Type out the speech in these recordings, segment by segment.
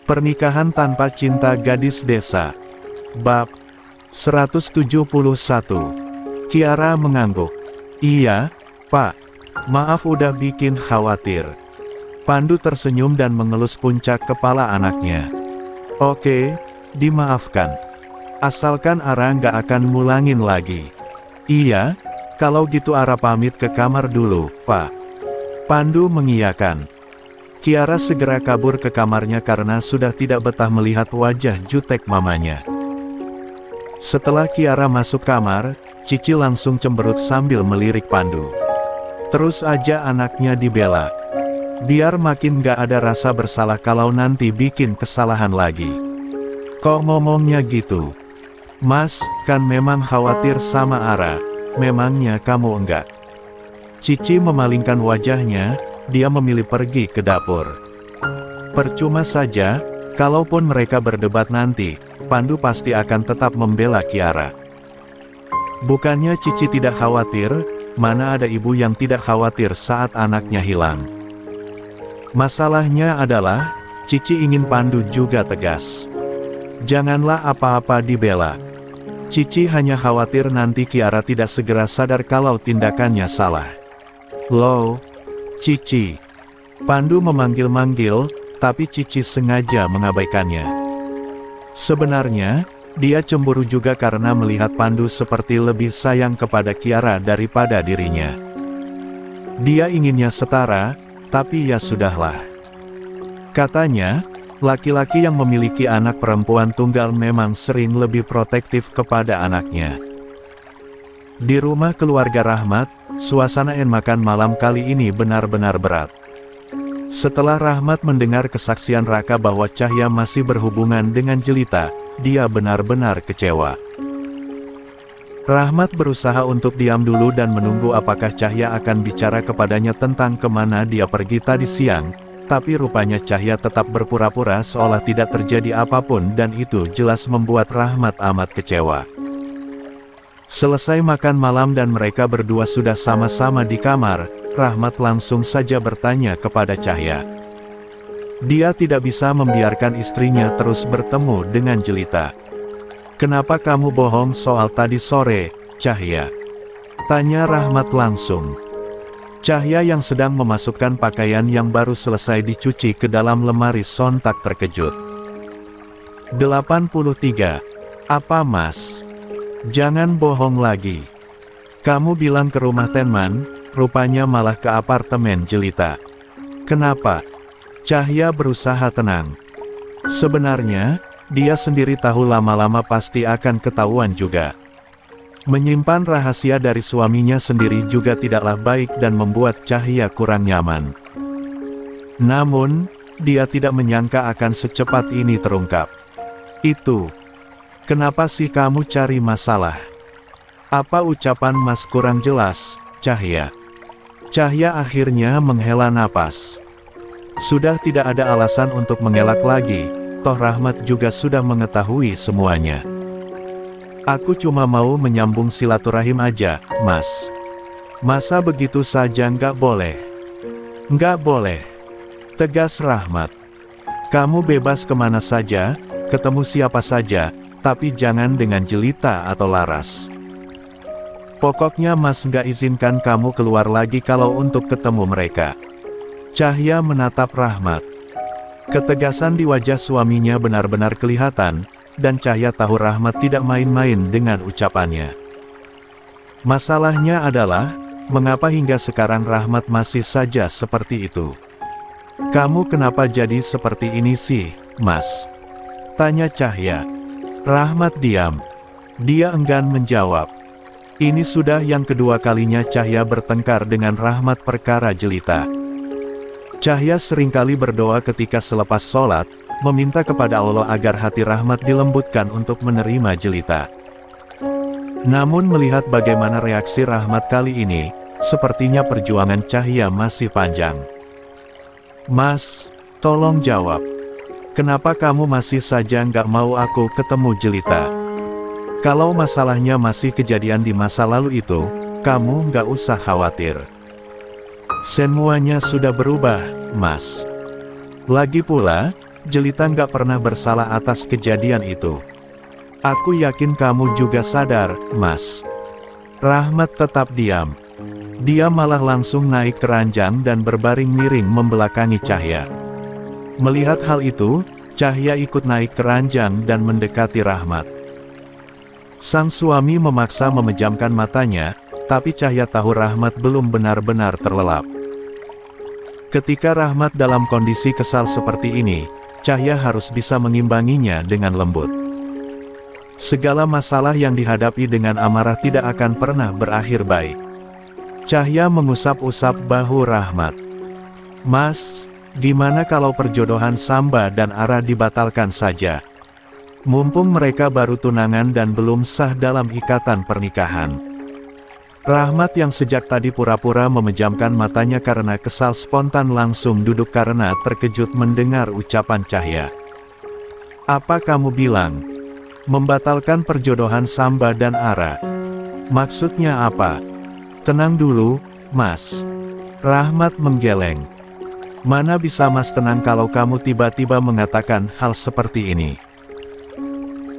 Pernikahan tanpa cinta gadis desa. Bab 171. Kiara mengangguk. Iya, Pak. Maaf udah bikin khawatir. Pandu tersenyum dan mengelus puncak kepala anaknya. Oke, dimaafkan. Asalkan Ara nggak akan mulangin lagi. Iya, kalau gitu Ara pamit ke kamar dulu, Pak. Pandu mengiyakan. Kiara segera kabur ke kamarnya karena sudah tidak betah melihat wajah jutek mamanya. Setelah Kiara masuk kamar, Cici langsung cemberut sambil melirik Pandu. Terus aja anaknya dibela. Biar makin gak ada rasa bersalah kalau nanti bikin kesalahan lagi. Kok ngomongnya gitu? Mas, kan memang khawatir sama Ara, memangnya kamu enggak? Cici memalingkan wajahnya, dia memilih pergi ke dapur. Percuma saja, kalaupun mereka berdebat nanti, Pandu pasti akan tetap membela Kiara. Bukannya Cici tidak khawatir, mana ada ibu yang tidak khawatir saat anaknya hilang. Masalahnya adalah, Cici ingin Pandu juga tegas. Janganlah apa-apa dibela. Cici hanya khawatir nanti Kiara tidak segera sadar kalau tindakannya salah. Loh, Cici. Pandu memanggil-manggil, tapi Cici sengaja mengabaikannya. Sebenarnya, dia cemburu juga karena melihat Pandu seperti lebih sayang kepada Kiara daripada dirinya. Dia inginnya setara, tapi ya sudahlah. Katanya, laki-laki yang memiliki anak perempuan tunggal memang sering lebih protektif kepada anaknya. Di rumah keluarga Rahmat, suasana makan malam kali ini benar-benar berat. Setelah Rahmat mendengar kesaksian Raka bahwa Cahya masih berhubungan dengan Jelita, dia benar-benar kecewa. Rahmat berusaha untuk diam dulu dan menunggu apakah Cahya akan bicara kepadanya tentang kemana dia pergi tadi siang, tapi rupanya Cahya tetap berpura-pura seolah tidak terjadi apapun dan itu jelas membuat Rahmat amat kecewa. Selesai makan malam dan mereka berdua sudah sama-sama di kamar, Rahmat langsung saja bertanya kepada Cahya. Dia tidak bisa membiarkan istrinya terus bertemu dengan Jelita. Kenapa kamu bohong soal tadi sore, Cahya? Tanya Rahmat langsung. Cahya yang sedang memasukkan pakaian yang baru selesai dicuci ke dalam lemari sontak terkejut. 83. Apa Mas? Jangan bohong lagi. Kamu bilang ke rumah Tenman, rupanya malah ke apartemen Jelita. Kenapa? Cahya berusaha tenang. Sebenarnya, dia sendiri tahu lama-lama pasti akan ketahuan juga. Menyimpan rahasia dari suaminya sendiri juga tidaklah baik dan membuat Cahya kurang nyaman. Namun, dia tidak menyangka akan secepat ini terungkap. Itu. Kenapa sih kamu cari masalah? Apa ucapan Mas kurang jelas, Cahya? Cahya akhirnya menghela napas. Sudah tidak ada alasan untuk mengelak lagi, toh Rahmat juga sudah mengetahui semuanya. Aku cuma mau menyambung silaturahim aja, Mas. Masa begitu saja nggak boleh? Nggak boleh. Tegas Rahmat. Kamu bebas kemana saja, ketemu siapa saja, tapi jangan dengan Jelita atau Laras. Pokoknya Mas nggak izinkan kamu keluar lagi kalau untuk ketemu mereka. Cahya menatap Rahmat. Ketegasan di wajah suaminya benar-benar kelihatan, dan Cahya tahu Rahmat tidak main-main dengan ucapannya. Masalahnya adalah, mengapa hingga sekarang Rahmat masih saja seperti itu? Kamu kenapa jadi seperti ini sih, Mas? Tanya Cahya. Rahmat diam. Dia enggan menjawab. Ini sudah yang kedua kalinya Cahya bertengkar dengan Rahmat perkara Jelita. Cahya seringkali berdoa ketika selepas sholat, meminta kepada Allah agar hati Rahmat dilembutkan untuk menerima Jelita. Namun melihat bagaimana reaksi Rahmat kali ini, sepertinya perjuangan Cahya masih panjang. Mas, tolong jawab. Kenapa kamu masih saja nggak mau aku ketemu Jelita? Kalau masalahnya masih kejadian di masa lalu itu, kamu nggak usah khawatir. Semuanya sudah berubah, Mas. Lagi pula, Jelita nggak pernah bersalah atas kejadian itu. Aku yakin kamu juga sadar, Mas. Rahmat tetap diam. Dia malah langsung naik ke ranjang dan berbaring miring membelakangi Cahya. Melihat hal itu, Cahya ikut naik ke ranjang dan mendekati Rahmat. Sang suami memaksa memejamkan matanya, tapi Cahya tahu Rahmat belum benar-benar terlelap. Ketika Rahmat dalam kondisi kesal seperti ini, Cahya harus bisa mengimbanginya dengan lembut. Segala masalah yang dihadapi dengan amarah tidak akan pernah berakhir baik. Cahya mengusap-usap bahu Rahmat. Mas, gimana kalau perjodohan Samba dan Ara dibatalkan saja? Mumpung mereka baru tunangan dan belum sah dalam ikatan pernikahan. Rahmat yang sejak tadi pura-pura memejamkan matanya karena kesal spontan langsung duduk karena terkejut mendengar ucapan Cahya. Apa kamu bilang? Membatalkan perjodohan Samba dan Ara? Maksudnya apa? Tenang dulu, Mas. Rahmat menggeleng. Mana bisa Mas tenang kalau kamu tiba-tiba mengatakan hal seperti ini?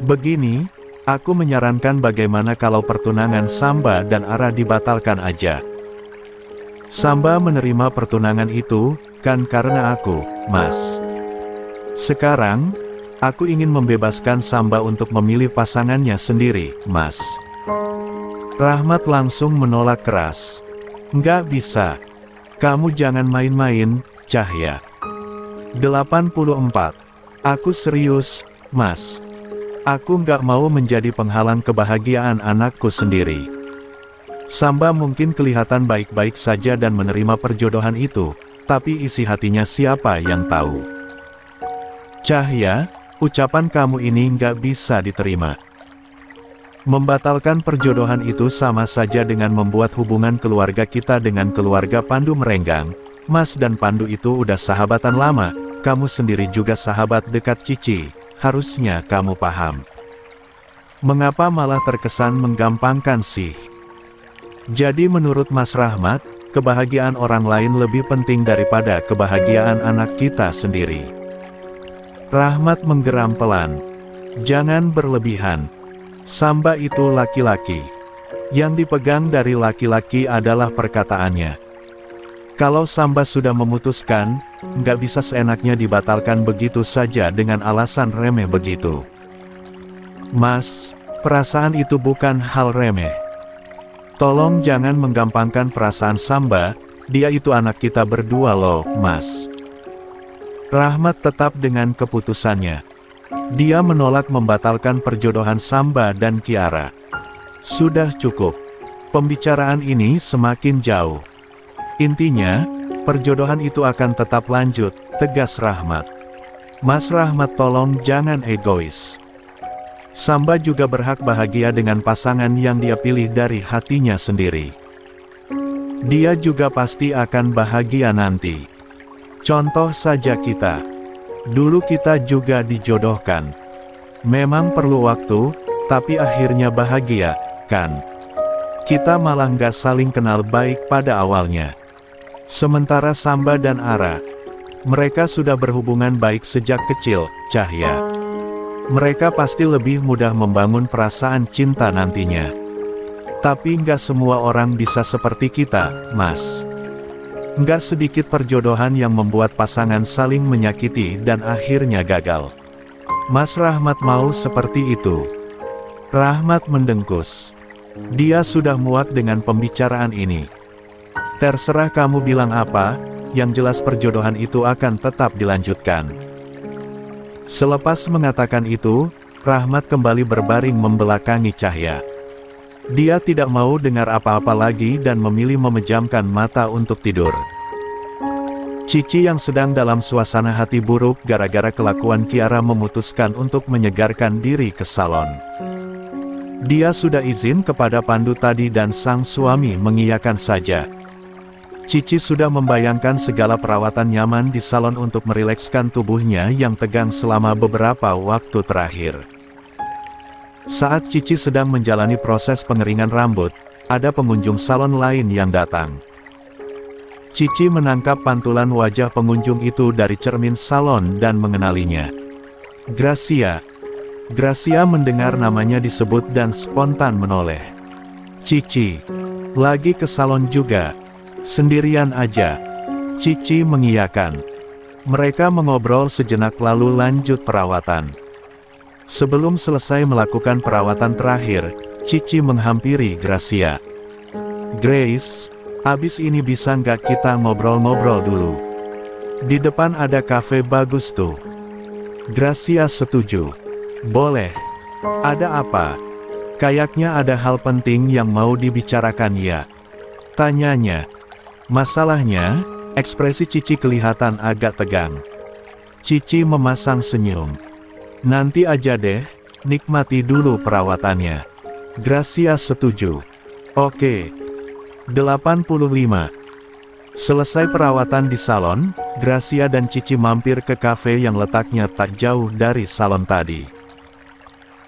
Begini, aku menyarankan bagaimana kalau pertunangan Samba dan Ara dibatalkan aja. Samba menerima pertunangan itu, kan karena aku, Mas. Sekarang, aku ingin membebaskan Samba untuk memilih pasangannya sendiri, Mas. Rahmat langsung menolak keras. Nggak bisa. Kamu jangan main-main, Cahya. 84. Aku serius, Mas. Aku nggak mau menjadi penghalang kebahagiaan anakku sendiri. Samba mungkin kelihatan baik-baik saja dan menerima perjodohan itu, tapi isi hatinya siapa yang tahu. Cahya, ucapan kamu ini nggak bisa diterima. Membatalkan perjodohan itu sama saja dengan membuat hubungan keluarga kita dengan keluarga Pandu merenggang. Mas dan Pandu itu udah sahabatan lama, kamu sendiri juga sahabat dekat Cici. Harusnya kamu paham. Mengapa malah terkesan menggampangkan sih? Jadi menurut Mas Rahmat, kebahagiaan orang lain lebih penting daripada kebahagiaan anak kita sendiri. Rahmat menggeram pelan. Jangan berlebihan. Samba itu laki-laki. Yang dipegang dari laki-laki adalah perkataannya. Kalau Samba sudah memutuskan, nggak bisa seenaknya dibatalkan begitu saja dengan alasan remeh begitu. Mas, perasaan itu bukan hal remeh. Tolong jangan menggampangkan perasaan Samba, dia itu anak kita berdua loh, Mas. Rahmat tetap dengan keputusannya. Dia menolak membatalkan perjodohan Samba dan Kiara. Sudah cukup. Pembicaraan ini semakin jauh. Intinya, perjodohan itu akan tetap lanjut, tegas Rahmat. Mas Rahmat tolong jangan egois. Samba juga berhak bahagia dengan pasangan yang dia pilih dari hatinya sendiri. Dia juga pasti akan bahagia nanti. Contoh saja kita. Dulu kita juga dijodohkan. Memang perlu waktu, tapi akhirnya bahagia, kan? Kita malah nggak saling kenal baik pada awalnya. Sementara Samba dan Ara, mereka sudah berhubungan baik sejak kecil, Cahya. Mereka pasti lebih mudah membangun perasaan cinta nantinya. Tapi nggak semua orang bisa seperti kita, Mas. Nggak sedikit perjodohan yang membuat pasangan saling menyakiti dan akhirnya gagal. Mas Rahmat mau seperti itu. Rahmat mendengkus. Dia sudah muak dengan pembicaraan ini. Terserah kamu bilang apa, yang jelas perjodohan itu akan tetap dilanjutkan. Selepas mengatakan itu, Rahmat kembali berbaring membelakangi Cahya. Dia tidak mau dengar apa-apa lagi dan memilih memejamkan mata untuk tidur. Cici yang sedang dalam suasana hati buruk gara-gara kelakuan Kiara memutuskan untuk menyegarkan diri ke salon. Dia sudah izin kepada Pandu tadi dan sang suami mengiyakan saja. Cici sudah membayangkan segala perawatan nyaman di salon untuk merilekskan tubuhnya yang tegang selama beberapa waktu terakhir. Saat Cici sedang menjalani proses pengeringan rambut, ada pengunjung salon lain yang datang. Cici menangkap pantulan wajah pengunjung itu dari cermin salon dan mengenalinya. Gracia. Gracia mendengar namanya disebut dan spontan menoleh. Cici. Lagi ke salon juga? Sendirian aja. Cici mengiyakan. Mereka mengobrol sejenak lalu lanjut perawatan. Sebelum selesai melakukan perawatan terakhir, Cici menghampiri Gracia. Grace, abis ini bisa nggak kita ngobrol-ngobrol dulu? Di depan ada kafe bagus tuh. Gracia setuju. Boleh. Ada apa? Kayaknya ada hal penting yang mau dibicarakan ya? Tanyanya. Masalahnya, ekspresi Cici kelihatan agak tegang. Cici memasang senyum. Nanti aja deh, nikmati dulu perawatannya. Gracia setuju. Oke. 85. Selesai perawatan di salon, Gracia dan Cici mampir ke kafe yang letaknya tak jauh dari salon tadi.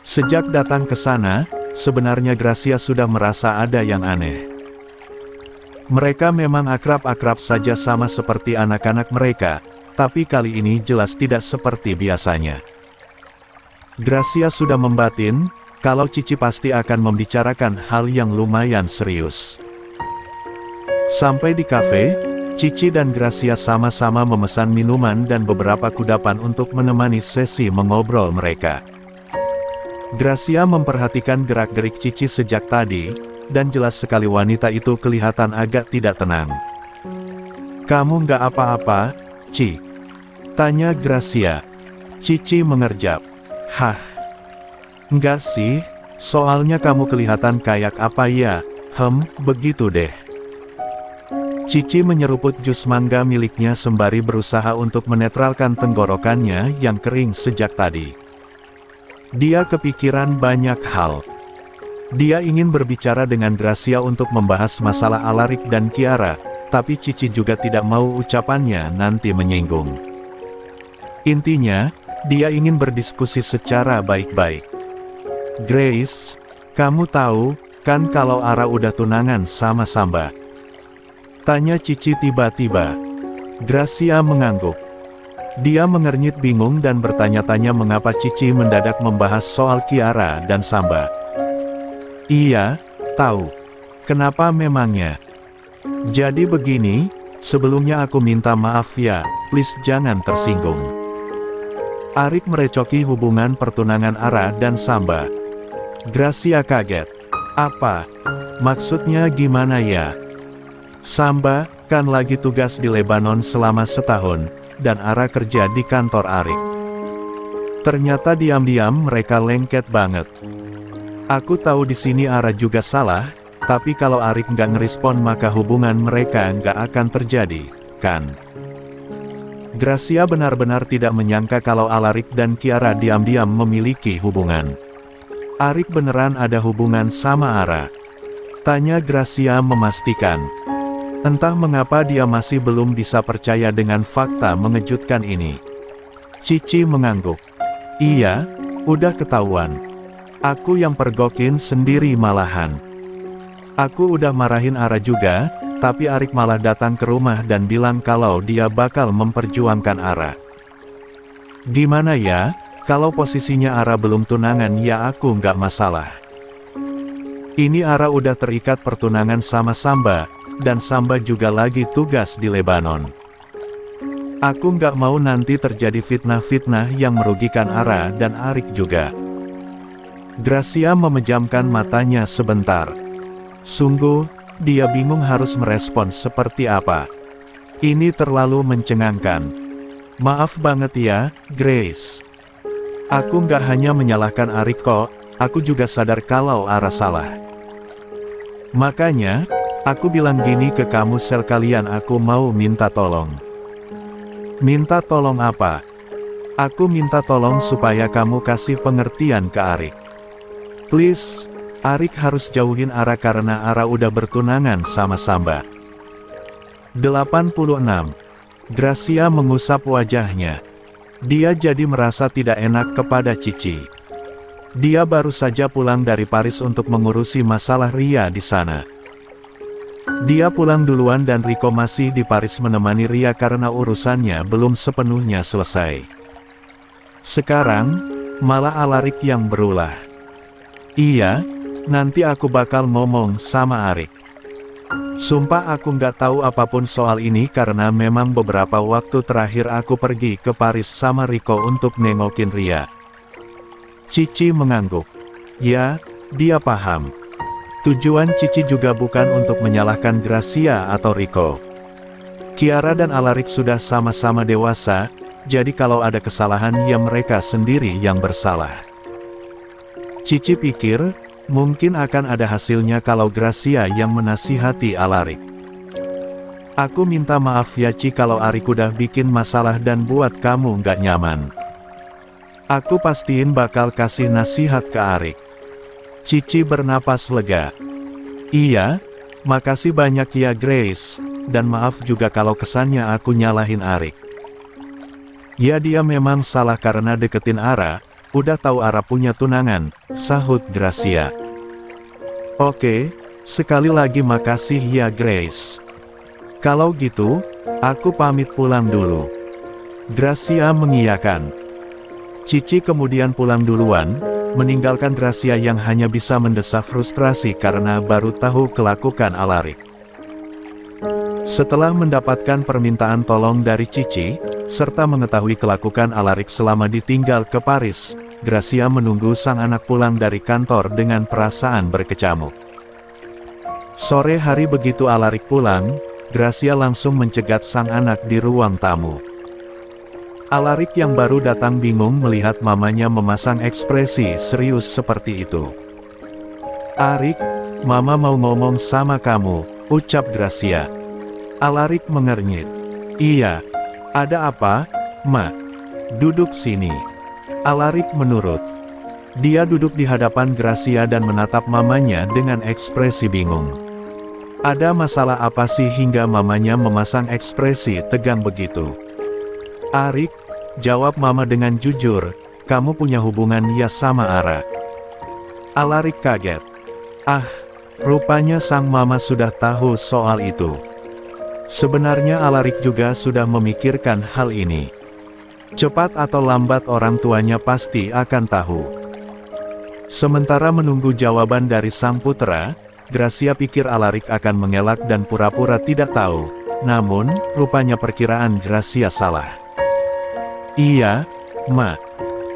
Sejak datang ke sana, sebenarnya Gracia sudah merasa ada yang aneh. Mereka memang akrab-akrab saja sama seperti anak-anak mereka, tapi kali ini jelas tidak seperti biasanya. Gracia sudah membatin, kalau Cici pasti akan membicarakan hal yang lumayan serius. Sampai di kafe, Cici dan Gracia sama-sama memesan minuman dan beberapa kudapan untuk menemani sesi mengobrol mereka. Gracia memperhatikan gerak-gerik Cici sejak tadi, dan jelas sekali wanita itu kelihatan agak tidak tenang. "Kamu nggak apa-apa, Ci?" tanya Gracia. Cici mengerjap. "Hah? Nggak sih, soalnya kamu kelihatan kayak apa ya, begitu deh." Cici menyeruput jus mangga miliknya sembari berusaha untuk menetralkan tenggorokannya yang kering sejak tadi. Dia kepikiran banyak hal. Dia ingin berbicara dengan Gracia untuk membahas masalah Alarik dan Kiara, tapi Cici juga tidak mau ucapannya nanti menyinggung. Intinya, dia ingin berdiskusi secara baik-baik. "Grace, kamu tahu, kan kalau Ara udah tunangan sama Samba?" tanya Cici tiba-tiba. Gracia mengangguk. Dia mengernyit bingung dan bertanya-tanya mengapa Cici mendadak membahas soal Kiara dan Samba. "Iya, tahu. Kenapa memangnya?" "Jadi begini, sebelumnya aku minta maaf ya, please jangan tersinggung." Arik merecoki hubungan pertunangan Ara dan Samba. Gracia kaget. "Apa? Maksudnya gimana ya?" "Samba, kan lagi tugas di Lebanon selama setahun, dan Ara kerja di kantor Arik." Ternyata diam-diam mereka lengket banget. "Aku tahu di sini Ara juga salah, tapi kalau Arik nggak ngerespon maka hubungan mereka nggak akan terjadi, kan?" Gracia benar-benar tidak menyangka kalau Alarik dan Kiara diam-diam memiliki hubungan. "Arik beneran ada hubungan sama Ara?" tanya Gracia memastikan. Entah mengapa dia masih belum bisa percaya dengan fakta mengejutkan ini. Cici mengangguk. "Iya, udah ketahuan. Aku yang pergokin sendiri malahan. Aku udah marahin Ara juga, tapi Arik malah datang ke rumah dan bilang kalau dia bakal memperjuangkan Ara. Gimana ya, kalau posisinya Ara belum tunangan ya aku nggak masalah. Ini Ara udah terikat pertunangan sama Samba, dan Samba juga lagi tugas di Lebanon. Aku nggak mau nanti terjadi fitnah-fitnah yang merugikan Ara dan Arik juga." Gracia memejamkan matanya sebentar. Sungguh, dia bingung harus merespons seperti apa. Ini terlalu mencengangkan. "Maaf banget ya, Grace. Aku nggak hanya menyalahkan Arik kok, aku juga sadar kalau Ara salah. Makanya, aku bilang gini ke kamu sekalian aku mau minta tolong." "Minta tolong apa?" "Aku minta tolong supaya kamu kasih pengertian ke Arik. Please, Arik harus jauhin Ara karena Ara udah bertunangan sama Samba." 86. Gracia mengusap wajahnya. Dia jadi merasa tidak enak kepada Cici. Dia baru saja pulang dari Paris untuk mengurusi masalah Ria di sana. Dia pulang duluan dan Riko masih di Paris menemani Ria karena urusannya belum sepenuhnya selesai. Sekarang, malah Alarik yang berulah. Iya, nanti aku bakal ngomong sama Arik. Sumpah aku nggak tahu apapun soal ini karena memang beberapa waktu terakhir aku pergi ke Paris sama Riko untuk nengokin Ria. Cici mengangguk. Ya, dia paham. Tujuan Cici juga bukan untuk menyalahkan Gracia atau Riko. Kiara dan Alarik sudah sama-sama dewasa, jadi kalau ada kesalahan ya mereka sendiri yang bersalah. Cici pikir, mungkin akan ada hasilnya kalau Gracia yang menasihati Alarik. Aku minta maaf ya Ci kalau Arik udah bikin masalah dan buat kamu nggak nyaman. Aku pastiin bakal kasih nasihat ke Arik. Cici bernapas lega. Iya, makasih banyak ya Grace, dan maaf juga kalau kesannya aku nyalahin Arik. Ya dia memang salah karena deketin Ara, udah tahu Ara punya tunangan, sahut Gracia. Oke, sekali lagi makasih ya Grace. Kalau gitu, aku pamit pulang dulu. Gracia mengiyakan. Cici kemudian pulang duluan, meninggalkan Gracia yang hanya bisa mendesah frustrasi karena baru tahu kelakuan Alarik. Setelah mendapatkan permintaan tolong dari Cici, serta mengetahui kelakuan Alarik selama ditinggal ke Paris, Gracia menunggu sang anak pulang dari kantor dengan perasaan berkecamuk. Sore hari begitu Alarik pulang, Gracia langsung mencegat sang anak di ruang tamu. Alarik yang baru datang bingung melihat mamanya memasang ekspresi serius seperti itu. Arik, mama mau ngomong sama kamu, ucap Gracia. Alarik mengernyit. Iya, ada apa, Ma? Duduk sini. Alarik menurut. Dia duduk di hadapan Gracia dan menatap mamanya dengan ekspresi bingung. Ada masalah apa sih hingga mamanya memasang ekspresi tegang begitu? Arik, jawab mama dengan jujur, kamu punya hubungan ya sama Ara. Alarik kaget. Ah, rupanya sang mama sudah tahu soal itu. Sebenarnya Alarik juga sudah memikirkan hal ini. Cepat atau lambat orang tuanya pasti akan tahu. Sementara menunggu jawaban dari sang putra, Gracia pikir Alarik akan mengelak dan pura-pura tidak tahu, namun, rupanya perkiraan Gracia salah. Iya, Ma.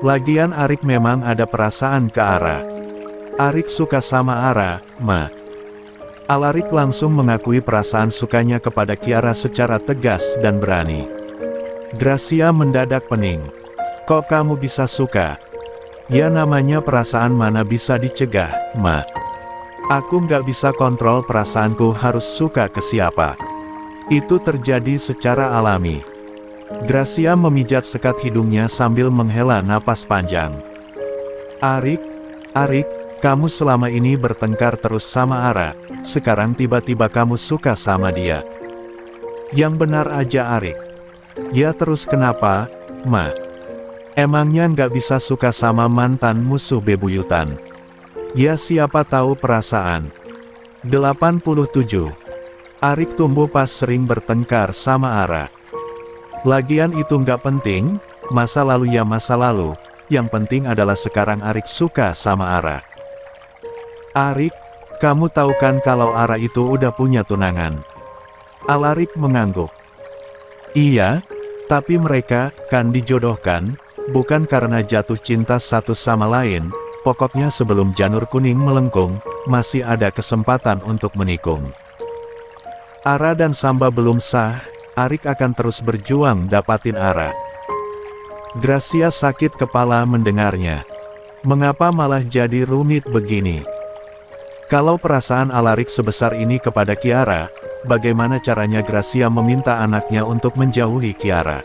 Lagian Arik memang ada perasaan ke Ara. Arik suka sama Ara, Ma. Alarik langsung mengakui perasaan sukanya kepada Kiara secara tegas dan berani. Gracia mendadak pening. Kok kamu bisa suka? Ya namanya perasaan mana bisa dicegah, Ma. Aku nggak bisa kontrol perasaanku harus suka ke siapa. Itu terjadi secara alami. Gracia memijat sekat hidungnya sambil menghela napas panjang. Arik, kamu selama ini bertengkar terus sama Ara, sekarang tiba-tiba kamu suka sama dia. Yang benar aja Arik. Ya terus kenapa, Ma? Emangnya nggak bisa suka sama mantan musuh bebuyutan? Ya siapa tahu perasaan. 87. Arik tumbuh pas sering bertengkar sama Ara. Lagian itu nggak penting, masa lalu ya masa lalu, yang penting adalah sekarang Arik suka sama Ara. Arik, kamu tahu kan kalau Ara itu udah punya tunangan? Alarik mengangguk. Iya, tapi mereka kan dijodohkan, bukan karena jatuh cinta satu sama lain, pokoknya sebelum janur kuning melengkung, masih ada kesempatan untuk menikung. Ara dan Samba belum sah, Arik akan terus berjuang dapatin Ara. Gracia sakit kepala mendengarnya. Mengapa malah jadi rumit begini? Kalau perasaan Alarik sebesar ini kepada Kiara, bagaimana caranya Gracia meminta anaknya untuk menjauhi Kiara?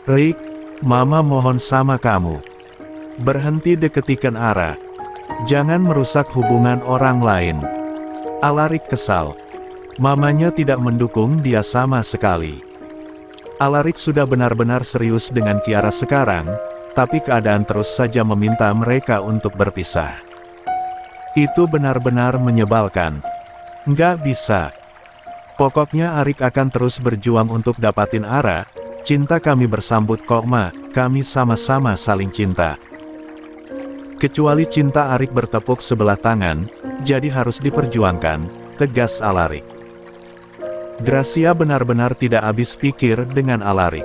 Rick, Mama mohon sama kamu. Berhenti deketikan Ara. Jangan merusak hubungan orang lain. Alarik kesal. Mamanya tidak mendukung dia sama sekali. Alarik sudah benar-benar serius dengan Kiara sekarang, tapi keadaan terus saja meminta mereka untuk berpisah. Itu benar-benar menyebalkan. Nggak bisa. Pokoknya Arik akan terus berjuang untuk dapatin Ara. Cinta kami bersambut kok Ma, kami sama-sama saling cinta. Kecuali cinta Arik bertepuk sebelah tangan, jadi harus diperjuangkan, tegas Alarik. Gracia benar-benar tidak habis pikir dengan Alarik.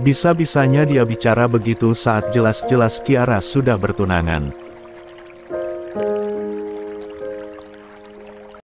Bisa-bisanya dia bicara begitu saat jelas-jelas Kiara sudah bertunangan.